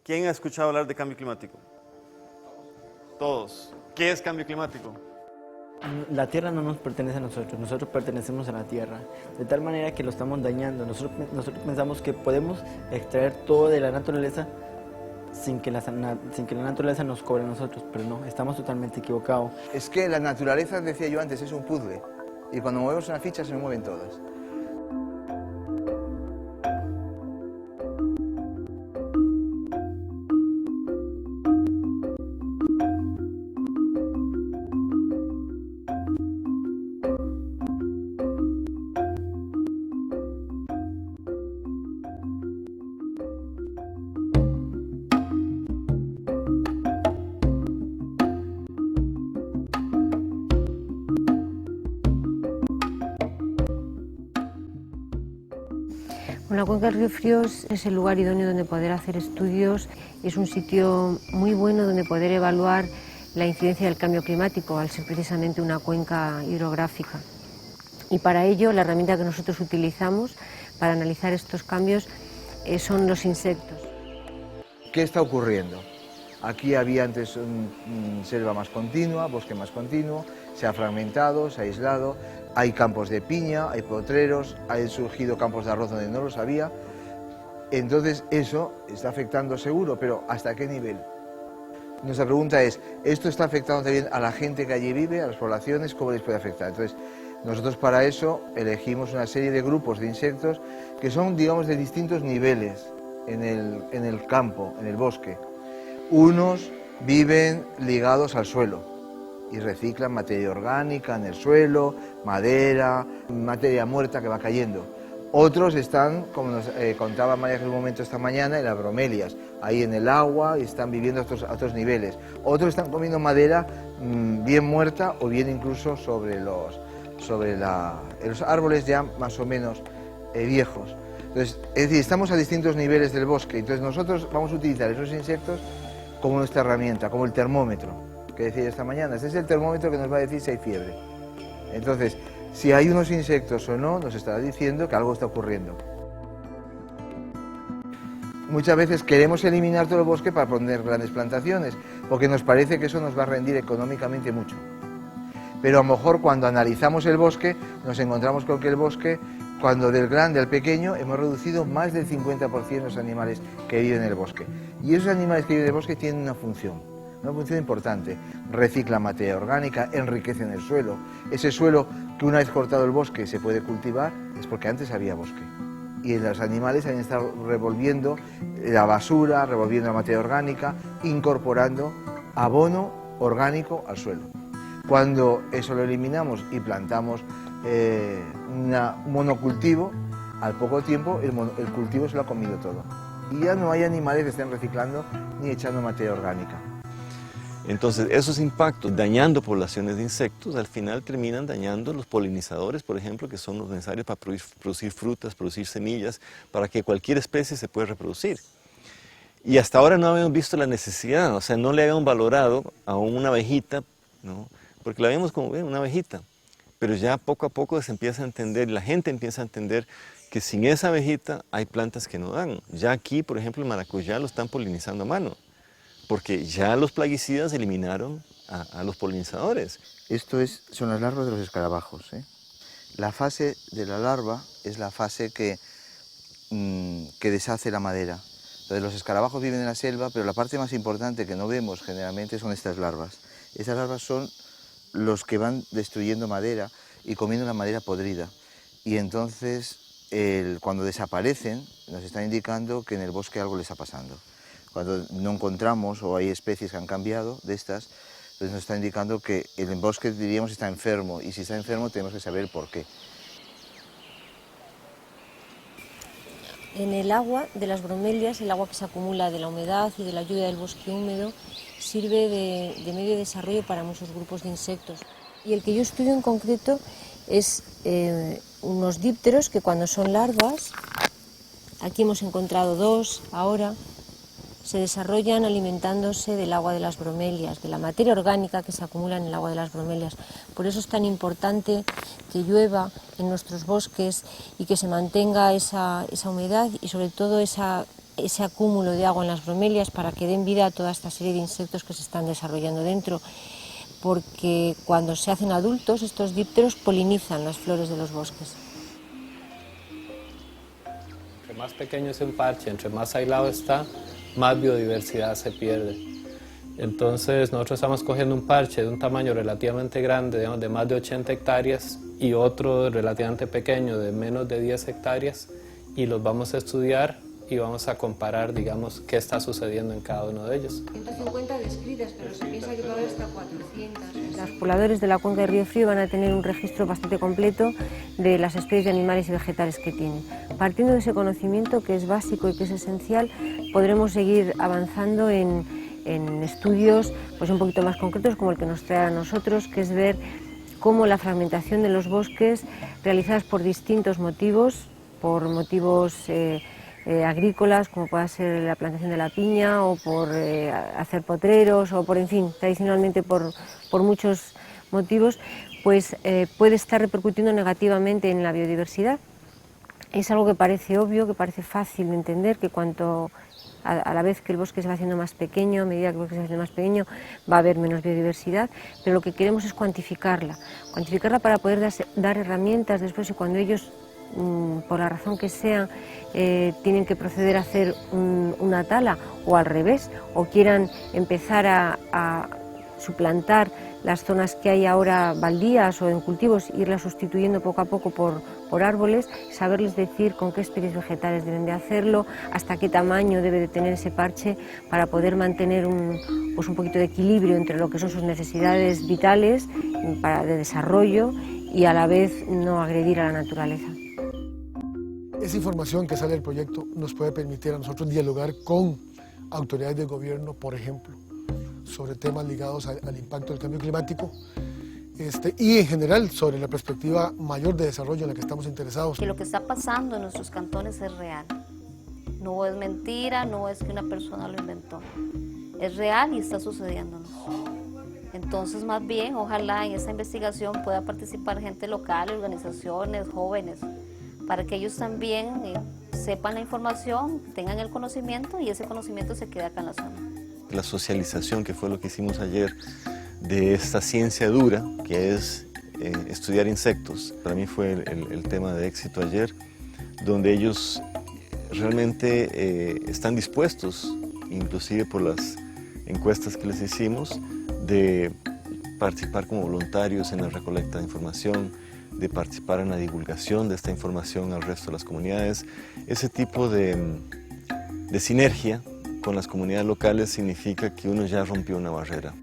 ¿Quién ha escuchado hablar de cambio climático? Todos. ¿Qué es cambio climático? La Tierra no nos pertenece a nosotros, nosotros pertenecemos a la Tierra, de tal manera que lo estamos dañando. Nosotros pensamos que podemos extraer todo de la naturaleza sin que la naturaleza nos cobre a nosotros, pero no, estamos totalmente equivocados. Es que la naturaleza, decía yo antes, es un puzzle, y cuando movemos una ficha se mueven todas. La cuenca del Río Fríos es el lugar idóneo donde poder hacer estudios, es un sitio muy bueno donde poder evaluar la incidencia del cambio climático, al ser precisamente una cuenca hidrográfica. Y para ello la herramienta que nosotros utilizamos para analizar estos cambios son los insectos. ¿Qué está ocurriendo? Aquí había antes selva más continua, bosque más continuo, se ha fragmentado, se ha aislado, hay campos de piña, hay potreros, han surgido campos de arroz donde no los había. Entonces eso está afectando seguro, pero ¿hasta qué nivel? Nuestra pregunta es, ¿esto está afectando también a la gente que allí vive, a las poblaciones? ¿Cómo les puede afectar? Entonces, nosotros para eso elegimos una serie de grupos de insectos que son, digamos, de distintos niveles en el campo, en el bosque. Unos viven ligados al suelo y reciclan materia orgánica en el suelo, madera, materia muerta que va cayendo. Otros están, como nos contaba María en un momento esta mañana, en las bromelias, ahí en el agua y están viviendo a otros niveles. Otros están comiendo madera bien muerta o bien incluso sobre los árboles ya más o menos viejos. Entonces, es decir, estamos a distintos niveles del bosque, entonces nosotros vamos a utilizar esos insectos como nuestra herramienta, como el termómetro que decía esta mañana. Este es el termómetro que nos va a decir si hay fiebre. Entonces, si hay unos insectos o no, nos estará diciendo que algo está ocurriendo. Muchas veces queremos eliminar todo el bosque para poner grandes plantaciones, porque nos parece que eso nos va a rendir económicamente mucho. Pero a lo mejor cuando analizamos el bosque, nos encontramos con que el bosque, cuando del grande al pequeño, hemos reducido más del 50% los animales que viven en el bosque. Y esos animales que viven en el bosque tienen una función importante. Reciclan materia orgánica, enriquecen el suelo. Ese suelo que una vez cortado el bosque se puede cultivar es porque antes había bosque. Y los animales han estado revolviendo la basura, revolviendo la materia orgánica, incorporando abono orgánico al suelo. Cuando eso lo eliminamos y plantamos un monocultivo, al poco tiempo el cultivo se lo ha comido todo. Y ya no hay animales que estén reciclando ni echando materia orgánica. Entonces, esos impactos dañando poblaciones de insectos, al final terminan dañando los polinizadores, por ejemplo, que son los necesarios para producir frutas, producir semillas, para que cualquier especie se pueda reproducir. Y hasta ahora no habíamos visto la necesidad, o sea, no le habíamos valorado a una abejita, ¿no? Porque la vemos como una abejita, pero ya poco a poco se empieza a entender, la gente empieza a entender que sin esa abejita hay plantas que no dan. Ya aquí, por ejemplo, el maracuyá lo están polinizando a mano, porque ya los plaguicidas eliminaron a los polinizadores. Esto son las larvas de los escarabajos, ¿eh? La fase de la larva es la fase que deshace la madera. Entonces, los escarabajos viven en la selva, pero la parte más importante que no vemos generalmente son estas larvas. Estas larvas son los que van destruyendo madera y comiendo la madera podrida. Y entonces, cuando desaparecen, nos están indicando que en el bosque algo le está pasando. Cuando no encontramos o hay especies que han cambiado de estas, entonces nos está indicando que el bosque, diríamos, está enfermo, y si está enfermo tenemos que saber por qué. En el agua de las bromelias, el agua que se acumula de la humedad y de la lluvia del bosque húmedo, sirve de medio de desarrollo para muchos grupos de insectos. Y el que yo estudio en concreto es unos dípteros que cuando son larvas, aquí hemos encontrado dos ahora, se desarrollan alimentándose del agua de las bromelias, de la materia orgánica que se acumula en el agua de las bromelias. Por eso es tan importante que llueva en nuestros bosques y que se mantenga esa humedad y sobre todo esa ese acúmulo de agua en las bromelias para que den vida a toda esta serie de insectos que se están desarrollando dentro, porque cuando se hacen adultos estos dípteros polinizan las flores de los bosques. Entre más pequeño es un parche, entre más aislado está, más biodiversidad se pierde. Entonces nosotros estamos cogiendo un parche de un tamaño relativamente grande, digamos, de más de 80 hectáreas y otro relativamente pequeño de menos de 10 hectáreas y los vamos a estudiar y vamos a comparar, digamos, qué está sucediendo en cada uno de ellos. 150 descritas, pero se piensa que va a haber hasta 400. Los pobladores de la cuenca del Río Frío van a tener un registro bastante completo de las especies de animales y vegetales que tienen. Partiendo de ese conocimiento, que es básico y que es esencial, podremos seguir avanzando en estudios pues un poquito más concretos, como el que nos trae a nosotros, que es ver cómo la fragmentación de los bosques, realizadas por distintos motivos, por motivos agrícolas, como pueda ser la plantación de la piña, o por hacer potreros, o por, en fin, tradicionalmente por muchos motivos, pues puede estar repercutiendo negativamente en la biodiversidad. Es algo que parece obvio, que parece fácil de entender, que cuanto a la vez que el bosque se va haciendo más pequeño, a medida que el bosque se va haciendo más pequeño, va a haber menos biodiversidad, pero lo que queremos es cuantificarla para poder dar herramientas después, y cuando ellos, por la razón que sea, tienen que proceder a hacer una tala, o al revés, o quieran empezar a suplantar las zonas que hay ahora baldías o en cultivos, irlas sustituyendo poco a poco por árboles, saberles decir con qué especies vegetales deben de hacerlo, hasta qué tamaño debe de tener ese parche, para poder mantener un poquito de equilibrio entre lo que son sus necesidades vitales de desarrollo y a la vez no agredir a la naturaleza. Esa información que sale del proyecto nos puede permitir a nosotros dialogar con autoridades del gobierno, por ejemplo, sobre temas ligados al impacto del cambio climático y en general sobre la perspectiva mayor de desarrollo en la que estamos interesados. Que lo que está pasando en nuestros cantones es real, no es mentira, no es que una persona lo inventó, es real y está sucediéndonos. Entonces, más bien, ojalá en esa investigación pueda participar gente local, organizaciones, jóvenes, para que ellos también sepan la información, tengan el conocimiento y ese conocimiento se quede acá en la zona. La socialización, que fue lo que hicimos ayer, de esta ciencia dura, que es estudiar insectos, para mí fue el tema de éxito ayer, donde ellos realmente están dispuestos, inclusive por las encuestas que les hicimos, de participar como voluntarios en la recolecta de información, de participar en la divulgación de esta información al resto de las comunidades. Ese tipo de sinergia con las comunidades locales significa que uno ya rompió una barrera.